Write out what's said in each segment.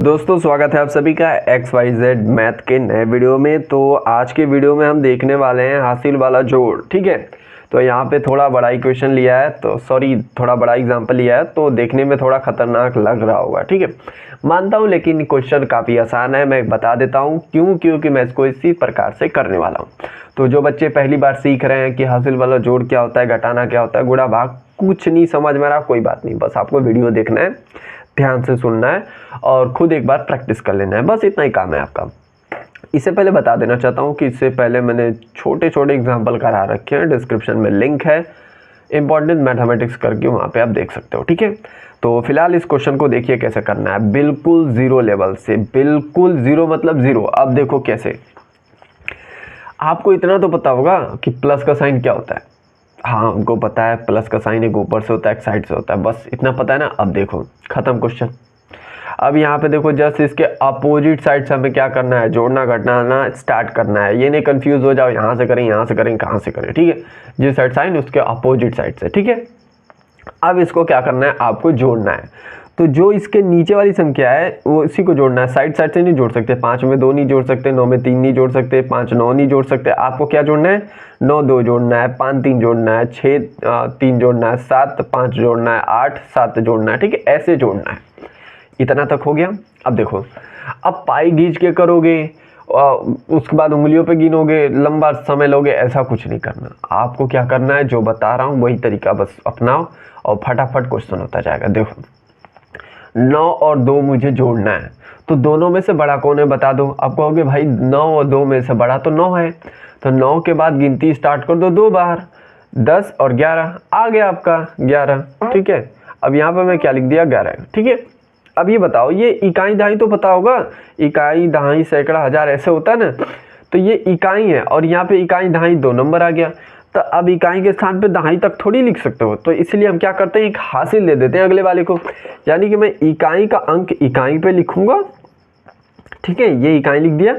दोस्तों स्वागत है आप सभी का XYZ मैथ के नए वीडियो में। तो आज के वीडियो में हम देखने वाले हैं हासिल वाला जोड़। ठीक है, तो यहाँ पे थोड़ा बड़ा इक्वेशन लिया है, तो सॉरी थोड़ा बड़ा एग्जांपल लिया है, तो देखने में थोड़ा खतरनाक लग रहा होगा। ठीक है, मानता हूँ, लेकिन क्वेश्चन काफ़ी आसान है। मैं बता देता हूँ क्योंकि मैं इसको इसी प्रकार से करने वाला हूँ। तो जो बच्चे पहली बार सीख रहे हैं कि हासिल वाला जोड़ क्या होता है, घटाना क्या होता है, गुणा भाग, कुछ नहीं समझ में रहा, कोई बात नहीं, बस आपको वीडियो देखना है, ध्यान से सुनना है और खुद एक बार प्रैक्टिस कर लेना है, बस इतना ही काम है आपका। इससे पहले बता देना चाहता हूँ कि इससे पहले मैंने छोटे छोटे एग्जाम्पल करा रखे हैं, डिस्क्रिप्शन में लिंक है इंपॉर्टेंट मैथमेटिक्स करके, वहाँ पे आप देख सकते हो। ठीक है, तो फिलहाल इस क्वेश्चन को देखिए कैसे करना है, बिल्कुल जीरो लेवल से, बिल्कुल जीरो मतलब जीरो। अब देखो कैसे, आपको इतना तो पता होगा कि प्लस का साइन क्या होता है। हाँ, हमको पता है प्लस का साइन एक ऊपर से होता है एक साइड से होता है, बस इतना पता है ना। अब देखो खत्म क्वेश्चन। अब यहाँ पे देखो जस्ट इसके अपोजिट साइड से हमें क्या करना है, जोड़ना घटाना स्टार्ट करना है। ये नहीं कंफ्यूज हो जाओ, यहाँ से करें यहाँ से करें कहाँ से करें। ठीक है, जिस साइड साइन उसके अपोजिट साइड से। ठीक है, अब इसको क्या करना है, आपको जोड़ना है। तो जो इसके नीचे वाली संख्या है वो इसी को जोड़ना है, साइड साइड से नहीं जोड़ सकते। 5 में 2 नहीं जोड़ सकते, 9 में 3 नहीं जोड़ सकते, 5 9 नहीं जोड़ सकते। आपको क्या जोड़ना है, 9 2 जोड़ना है, 5 3 जोड़ना है, 6 3 जोड़ना है, 7 5 जोड़ना है, 8 7 जोड़ना है। ठीक है, ऐसे जोड़ना है। इतना तक हो गया। अब देखो, अब पाई खींच के करोगे, उसके बाद उंगलियों पे गिनोगे, लंबा समय लोगे, ऐसा कुछ नहीं करना। आपको क्या करना है, जो बता रहा हूँ वही तरीका बस अपनाओ और फटाफट क्वेश्चन होता जाएगा। देखो 9 और 2 मुझे जोड़ना है, तो दोनों में से बड़ा कौन है बता दो। आप कहोगे भाई 9 और 2 में से बड़ा तो 9 है, तो 9 के बाद गिनती स्टार्ट कर दो 2 बार, 10 और 11 आ गया आपका 11। ठीक है, अब यहाँ पे मैं क्या लिख दिया, 11। ठीक है, अब ये बताओ, ये इकाई दहाई तो पता होगा, इकाई दहाई सैकड़ा हजार ऐसे होता है ना, तो ये इकाई है और यहाँ पे इकाई दहाई 2 नंबर आ गया। तो अब इकाई के स्थान पे दहाई तक थोड़ी लिख सकते हो, तो इसलिए हम क्या करते हैं, एक हासिल दे देते हैं अगले वाले को, यानी कि मैं इकाई का अंक इकाई पे लिखूंगा। ठीक है, ये इकाई लिख दिया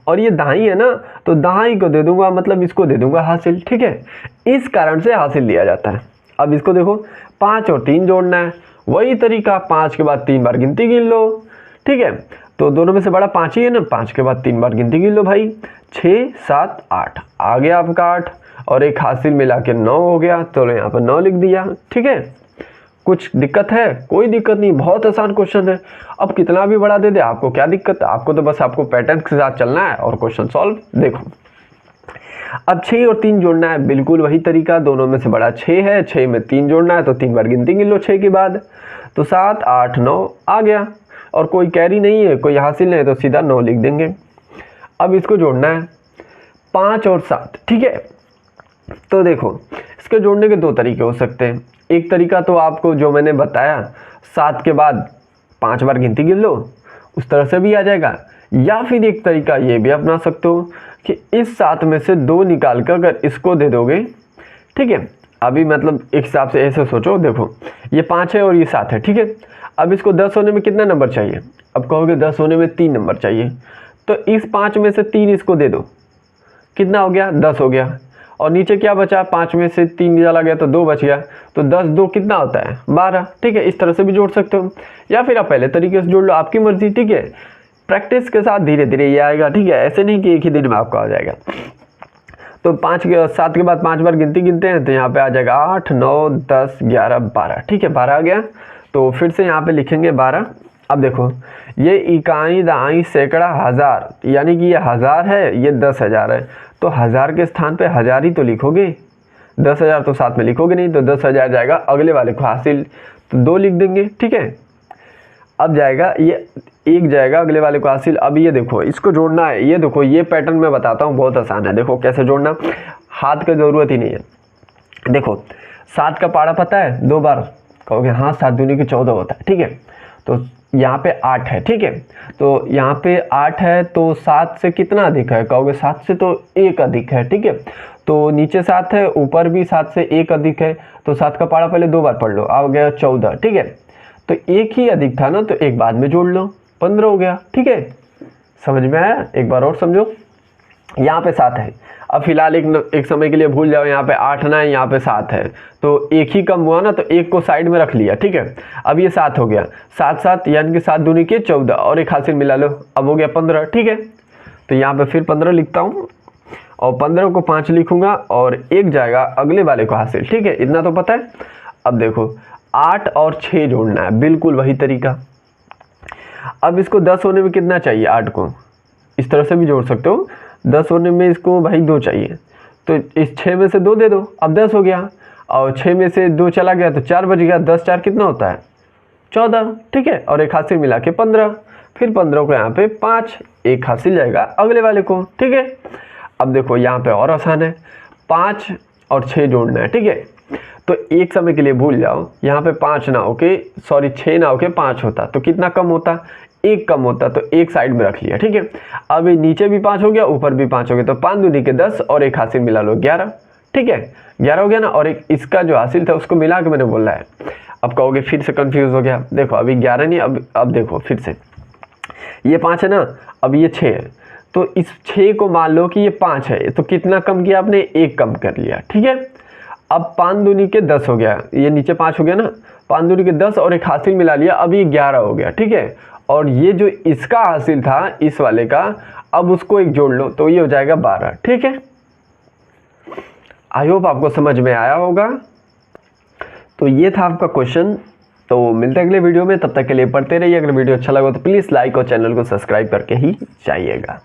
और ये दहाई है ना, तो दहाई को दे दूंगा, मतलब इसको दे दूंगा हासिल। ठीक है, इस कारण से हासिल लिया जाता है। अब इसको देखो, 5 और 3 जोड़ना है, वही तरीका, 5 के बाद 3 बार गिनती गिन लो। ठीक है, तो दोनों में से बड़ा 5 ही है ना, 5 के बाद 3 बार गिनती गिन लो भाई, 6 7 8 आ गया आपका 8, और एक हासिल मिला के 9 हो गया, तो यहाँ पर 9 लिख दिया। ठीक है, कुछ दिक्कत है? कोई दिक्कत नहीं, बहुत आसान क्वेश्चन है। अब कितना भी बड़ा दे दे, आपको क्या दिक्कत है, आपको तो बस आपको पैटर्न के साथ चलना है और क्वेश्चन सॉल्व। देखो अब 6 और 3 जोड़ना है, बिल्कुल वही तरीका, दोनों में से बड़ा 6 है, 6 में 3 जोड़ना है, तो 3 बार गिनती गिन लो 6 के बाद, तो 7 8 9 आ गया, और कोई कैरी नहीं है, कोई हासिल नहीं है, तो सीधा 9 लिख देंगे। अब इसको जोड़ना है 5 और 7। ठीक है, तो देखो इसके जोड़ने के 2 तरीके हो सकते हैं। एक तरीका तो आपको जो मैंने बताया, 7 के बाद 5 बार गिनती गिन लो, उस तरह से भी आ जाएगा। या फिर एक तरीका ये भी अपना सकते हो कि इस 7 में से 2 निकाल कर अगर इसको दे दोगे। ठीक है, अभी मतलब एक हिसाब से ऐसे सोचो, देखो ये 5 है और ये 7 है। ठीक है, अब इसको 10 होने में कितना नंबर चाहिए, अब कहोगे 10 होने में 3 नंबर चाहिए, तो इस 5 में से 3 इसको दे दो, कितना हो गया, 10 हो गया, और नीचे क्या बचा, 5 में से 3 निकाला गया तो 2 बच गया, तो 10 2 कितना होता है, 12। ठीक है, इस तरह से भी जोड़ सकते हो, या फिर आप पहले तरीके से जोड़ लो, आपकी मर्जी। ठीक है, प्रैक्टिस के साथ धीरे धीरे ये आएगा। ठीक है, ऐसे नहीं कि एक ही दिन में आपका आ जाएगा। तो 7 के बाद 5 बार गिनती गिनते हैं, तो यहाँ पे आ जाएगा 8 9 10 11 12। ठीक है, 12 आ गया, तो फिर से यहाँ पे लिखेंगे 12। अब देखो ये इकाई दहाई सैकड़ा हजार, यानी कि ये 1000 है, ये 10,000 है, तो 1000 के स्थान पे 1000 ही तो लिखोगे, 10,000 तो साथ में लिखोगे नहीं, तो 10,000 जाएगा अगले वाले को हासिल, तो 2 लिख देंगे। ठीक है, अब जाएगा ये 1 जाएगा अगले वाले को हासिल। अब ये देखो इसको जोड़ना है, ये देखो ये पैटर्न मैं बताता हूँ, बहुत आसान है। देखो कैसे जोड़ना, हाथ की जरूरत ही नहीं है। देखो 7 का पारा पता है, 2 बार कहोगे हाँ, 7 दूनी की 14 होता है। ठीक है, तो यहाँ पे 8 है। ठीक है, तो यहाँ पे 8 है, तो 7 से कितना अधिक है, कहोगे 7 से तो 1 अधिक है। ठीक है, तो नीचे 7 है, ऊपर भी 7 से 1 अधिक है, तो 7 का पारा पहले 2 बार पढ़ लो, आ गया 14। ठीक है, तो 1 ही अधिक था ना, तो 1 बाद में जोड़ लो, 15 हो गया। ठीक है, समझ में आया, एक बार और समझो। यहाँ पे 7 है। अब फिलहाल एक समय के लिए भूल जाओ, यहाँ पे 8 ना है, यहाँ पे 7 है, तो एक ही कम हुआ ना, तो एक को साइड में रख लिया, ठीक है। अब ये 7 हो गया, 7 7 यानी कि 7 दूनी के 14 और एक हासिल मिला लो, अब हो गया 15, ठीक है। तो यहाँ पे फिर 15 लिखता हूँ और 15 को 5 लिखूंगा और एक जाएगा अगले वाले को हासिल, ठीक है, इतना तो पता है। अब देखो 8 और 6 जोड़ना है, बिल्कुल वही तरीका। अब इसको 10 होने में कितना चाहिए, 8 को इस तरह से भी जोड़ सकते हो, 10 होने में इसको भाई 2 चाहिए, तो इस 6 में से 2 दे दो, अब 10 हो गया, और 6 में से 2 चला गया तो 4 बच गया, 10 4 कितना होता है 14, ठीक है, और एक हासिल मिला के 15, फिर 15 को यहाँ पे 5, एक हासिल जाएगा अगले वाले को, ठीक है। अब देखो यहाँ पे और आसान है, 5 और 6 जोड़ना है, ठीक है। तो एक समय के लिए भूल जाओ, यहाँ पे 5 ना होके, सॉरी 6 ना होके 5 होता, तो कितना कम होता, एक कम होता, तो एक साइड में रख लिया, ठीक है। अब नीचे भी 5 हो गया, ऊपर भी 5 हो गया, तो 5 दूनी के 10 और एक हासिल मिला लो 11, ठीक है, 11 हो गया ना, और एक इसका जो हासिल था उसको मिला के मैंने बोला है। अब कहोगे फिर से कंफ्यूज हो गया, देखो अभी 11 नहीं, अब देखो फिर से, ये 5 है ना, अब ये 6 है, तो इस 6 को मान लो कि ये 5 है, तो कितना कम किया आपने, एक कम कर लिया, ठीक है। अब 5 दूनी के 10 हो गया, ये नीचे 5 हो गया ना, 5 दूनी के 10 और एक हासिल मिला लिया, अब ये 11 हो गया, ठीक है। और ये जो इसका हासिल था इस वाले का, अब उसको एक जोड़ लो तो ये हो जाएगा 12, ठीक है। आई होप आपको समझ में आया होगा। तो ये था आपका क्वेश्चन। तो मिलते हैं अगले वीडियो में, तब तक के लिए पढ़ते रहिए। अगर वीडियो अच्छा लगा तो प्लीज़ लाइक और चैनल को सब्सक्राइब करके ही जाइएगा।